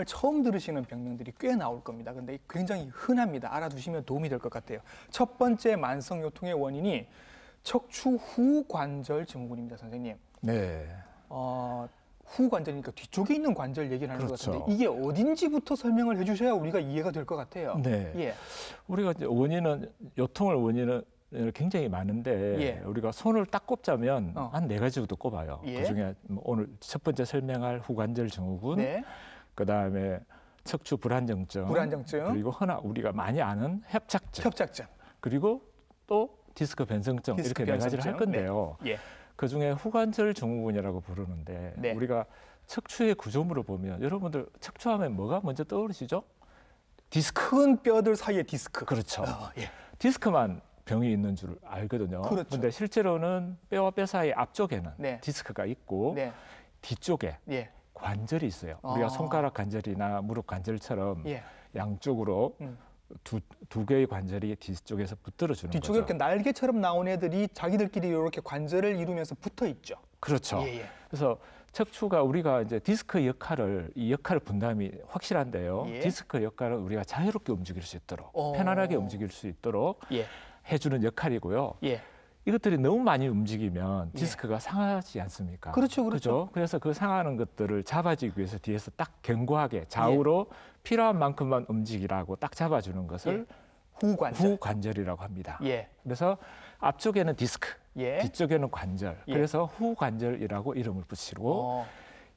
오늘 처음 들으시는 병명들이 꽤 나올 겁니다. 근데 굉장히 흔합니다. 알아두시면 도움이 될 것 같아요. 첫 번째 만성요통의 원인이 척추 후관절 증후군입니다, 선생님. 네. 후관절이니까 뒤쪽에 있는 관절 얘기를 하는 그렇죠. 것 같은데 이게 어딘지부터 설명을 해주셔야 우리가 이해가 될 것 같아요. 네. 예. 우리가 이제 요통을 원인은 굉장히 많은데 예. 우리가 손을 딱 꼽자면 한 4가지 정도 꼽아요. 예. 그중에 오늘 첫 번째 설명할 후관절 증후군, 네. 그다음에 척추 불안정증, 그리고 우리가 많이 아는 협착증, 그리고 또 디스크 변성증 이렇게 4가지를 할 건데요. 네. 예. 그중에 후관절 증후군이라고 부르는데 네. 우리가 척추의 구조물을 보면 여러분들 척추하면 뭐가 먼저 떠오르시죠? 디스크. 큰 뼈들 사이에 디스크. 그렇죠. 예. 디스크만 병이 있는 줄 알거든요. 그렇죠. 근데 실제로는 뼈와 뼈 사이 앞쪽에는 네. 디스크가 있고 네. 뒤쪽에 예. 관절이 있어요. 우리가 손가락 관절이나 무릎 관절처럼 예. 양쪽으로 두 개의 관절이 뒤쪽에서 붙들어 주는 거죠. 뒤쪽에 이렇게 날개처럼 나온 애들이 자기들끼리 이렇게 관절을 이루면서 붙어 있죠. 그렇죠. 예. 그래서 척추가 우리가 이제 디스크 이 역할 분담이 확실한데요. 예. 디스크 역할은 우리가 자유롭게 움직일 수 있도록 편안하게 움직일 수 있도록 예. 해주는 역할이고요. 예. 이것들이 너무 많이 움직이면 디스크가 상하지 않습니까? 그렇죠. 그렇죠. 그래서 그 상하는 것들을 잡아주기 위해서 뒤에서 딱 견고하게 좌우로 필요한 만큼만 움직이라고 딱 잡아주는 것을 후관절이라고 합니다. 예. 그래서 앞쪽에는 디스크, 예. 뒤쪽에는 관절. 예. 그래서 후관절이라고 이름을 붙이고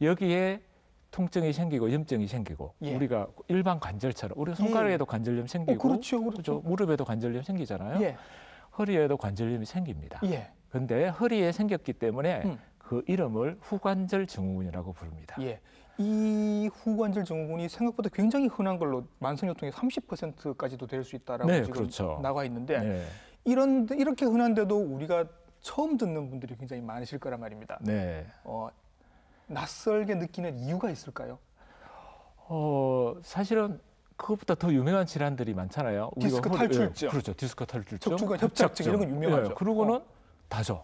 여기에 통증이 생기고 염증이 생기고 우리가 일반 관절처럼 우리 손가락에도 관절염 생기고 그렇죠. 무릎에도 관절염 생기잖아요. 예. 허리에도 관절염이 생깁니다. 그런데 허리에 생겼기 때문에 그 이름을 후관절 증후군이라고 부릅니다. 예. 이 후관절 증후군이 생각보다 굉장히 흔한 걸로 만성요통의 30%까지도 될 수 있다라고 지금 그렇죠. 나와 있는데 이렇게 흔한데도 우리가 처음 듣는 분들이 굉장히 많으실 거란 말입니다. 네. 낯설게 느끼는 이유가 있을까요? 사실은 그것보다 더 유명한 질환들이 많잖아요. 디스크 탈출증. 그렇죠. 디스크 탈출증. 척추관 협착증 이런 건 유명하죠. 그러고는 다죠.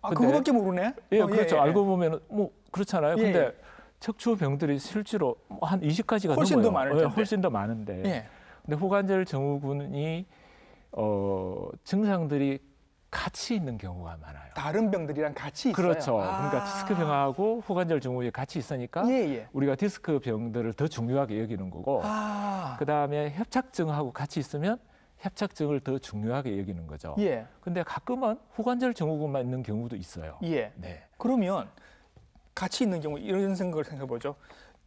그거밖에 모르네? 그렇죠. 알고 보면 뭐 그렇잖아요. 근데 척추병들이 실제로 한 20가지가 훨씬 넘어요. 더 많을 텐데. 훨씬 더 많은데. 근데 후관절 증후군이 증상들이 같이 있는 경우가 많아요. 다른 병들이랑 같이 있어요? 그렇죠. 그러니까 디스크 병하고 후관절 증후군이 같이 있으니까 우리가 디스크 병들을 더 중요하게 여기는 거고 그다음에 협착증하고 같이 있으면 협착증을 더 중요하게 여기는 거죠. 근데 가끔은 후관절 증후군만 있는 경우도 있어요. 네. 그러면 같이 있는 경우 이런 생각을 생각해보죠.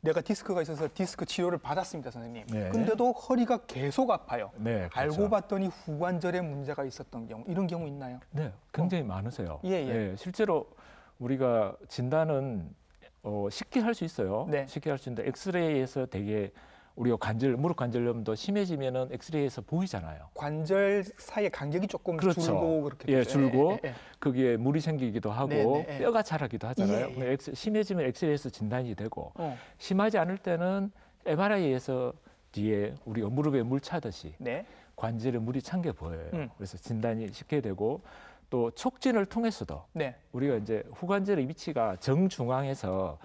내가 디스크가 있어서 디스크 치료를 받았습니다, 선생님. 근데도 허리가 계속 아파요. 그렇죠. 알고 봤더니 후관절에 문제가 있었던 경우, 이런 경우 있나요? 네, 굉장히 많으세요. 실제로 우리가 진단은 쉽게 할 수 있어요. 쉽게 할 수 있는데 엑스레이에서 되게 우리가 무릎 관절염도 심해지면은 엑스레이에서 보이잖아요. 관절 사이의 간격이 조금 줄고 그렇게 줄고 거기에 물이 생기기도 하고 뼈가 자라기도 하잖아요. 심해지면 엑스레이에서 진단이 되고 심하지 않을 때는 MRI에서 뒤에 우리가 무릎에 물 차듯이 관절에 물이 찬 게 보여요. 그래서 진단이 쉽게 되고 또 촉진을 통해서도 우리가 이제 후관절의 위치가 정중앙에서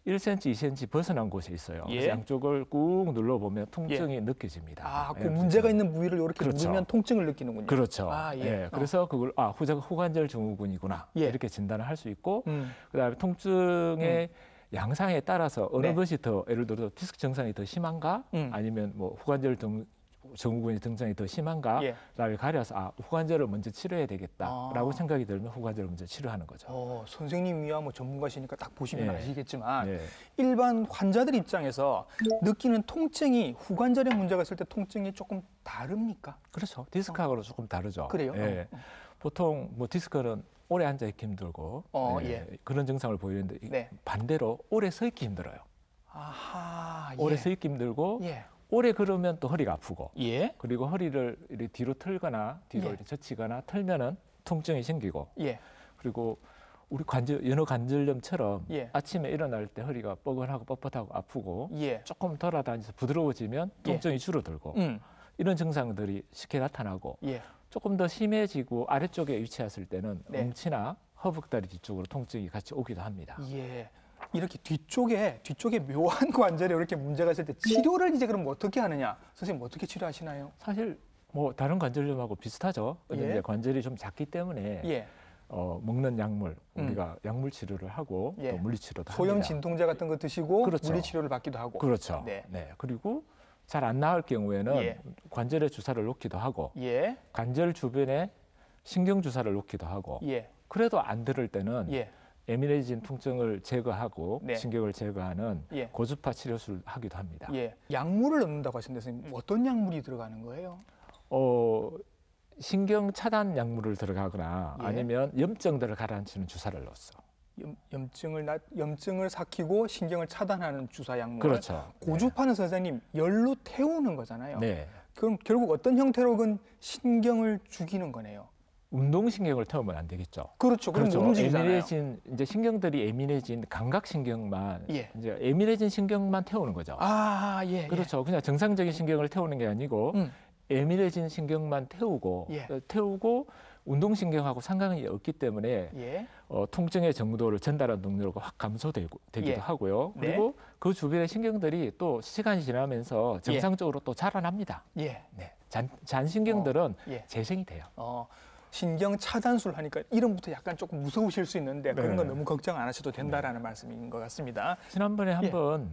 1cm, 2cm 벗어난 곳에 있어요. 그래서 양쪽을 꾹 눌러보면 통증이 느껴집니다. 그 문제가 있는 부위를 이렇게 누르면 통증을 느끼는군요. 그렇죠. 그래서 그걸 후관절 증후군이구나 이렇게 진단을 할 수 있고 그다음에 통증의 양상에 따라서 어느 것이 더 예를 들어서 디스크 증상이 더 심한가 아니면 뭐 후관절 증후군의 증상이 더 심한가를 가려서 후관절을 먼저 치료해야 되겠다라고 생각이 들면 후관절을 먼저 치료하는 거죠. 선생님이야 뭐 전문가시니까 딱 보시면 아시겠지만 일반 환자들 입장에서 느끼는 통증이 후관절에 문제가 있을 때 통증이 조금 다릅니까? 그렇죠. 디스크하고는 조금 다르죠. 그래요? 보통 뭐 디스크는 오래 앉아 있기 힘들고 그런 증상을 보이는데 반대로 오래 서 있기 힘들어요. 오래 서 있기 힘들고 오래 걸으면 또 허리가 아프고 그리고 허리를 이렇게 뒤로 틀거나 뒤로 이렇게 젖히거나 틀면은 통증이 생기고 그리고 우리 연어 관절염처럼 아침에 일어날 때 허리가 뻐근하고 뻣뻣하고 아프고 조금 돌아다니면서 부드러워지면 통증이 줄어들고 이런 증상들이 쉽게 나타나고 조금 더 심해지고 아래쪽에 위치했을 때는 엉치나 허벅다리 뒤쪽으로 통증이 같이 오기도 합니다. 이렇게 뒤쪽에 묘한 관절에 이렇게 문제가 있을 때 치료를 이제 그럼 어떻게 하느냐? 선생님 어떻게 치료하시나요? 사실 뭐 다른 관절염하고 비슷하죠. 근데 이제 관절이 좀 작기 때문에 먹는 약물, 우리가 약물 치료를 하고 또 물리 치료도 합니다. 소염 진통제 같은 거 드시고 그렇죠. 물리 치료를 받기도 하고. 그렇죠. 네. 그리고 잘 안 나을 경우에는 관절에 주사를 놓기도 하고 관절 주변에 신경 주사를 놓기도 하고 그래도 안 들을 때는 에미레진 통증을 제거하고 신경을 제거하는 고주파 치료술을 하기도 합니다. 약물을 넣는다고 하셨는데 선생님 어떤 약물이 들어가는 거예요? 신경 차단 약물을 들어가거나 아니면 염증들을 가라앉히는 주사를 넣었어. 염증을 삭히고 신경을 차단하는 주사 약물. 그렇죠. 고주파는 선생님 열로 태우는 거잖아요. 네. 그럼 결국 어떤 형태로건 신경을 죽이는 거네요. 운동신경을 태우면 안 되겠죠. 그렇죠. 그럼 못 움직이잖아요. 예민해진 이제 신경들이 예민해진 감각신경만 이제 예민해진 신경만 태우는 거죠. 그렇죠. 그냥 정상적인 신경을 태우는 게 아니고 예민해진 신경만 태우고 운동신경하고 상관이 없기 때문에 통증의 정도를 전달하는 능력이 확 감소되기도 하고요. 그리고 그 주변의 신경들이 또 시간이 지나면서 정상적으로 또 자라납니다. 잔신경들은 재생이 돼요. 신경 차단술 하니까 이름부터 약간 조금 무서우실 수 있는데 그런 건 너무 걱정 안 하셔도 된다라는 말씀인 것 같습니다. 지난번에 한번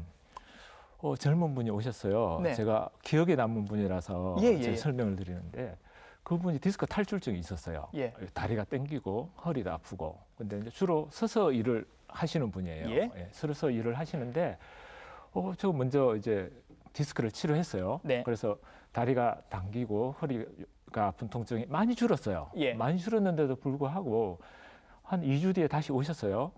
젊은 분이 오셨어요. 제가 기억에 남은 분이라서 제가 설명을 드리는데 그분이 디스크 탈출증이 있었어요. 다리가 땡기고 허리도 아프고. 근데 이제 주로 서서 일을 하시는 분이에요. 서서 일을 하시는데 저 먼저 이제 디스크를 치료했어요. 그래서 다리가 당기고 허리가 아픈 통증이 많이 줄었어요. 많이 줄었는데도 불구하고 한 2주 뒤에 다시 오셨어요.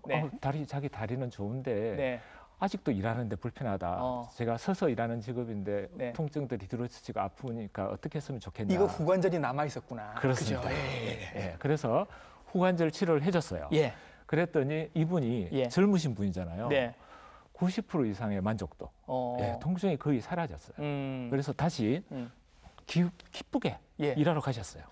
자기 다리는 좋은데 아직도 일하는데 불편하다. 제가 서서 일하는 직업인데 통증들이 들어지고 아프니까 어떻게 했으면 좋겠나. 이거 후관절이 남아 있었구나. 그렇습니다. 그래서 후관절 치료를 해줬어요. 그랬더니 이분이 젊으신 분이잖아요. 90% 이상의 만족도, 통증이 거의 사라졌어요. 그래서 다시 기쁘게 일하러 가셨어요.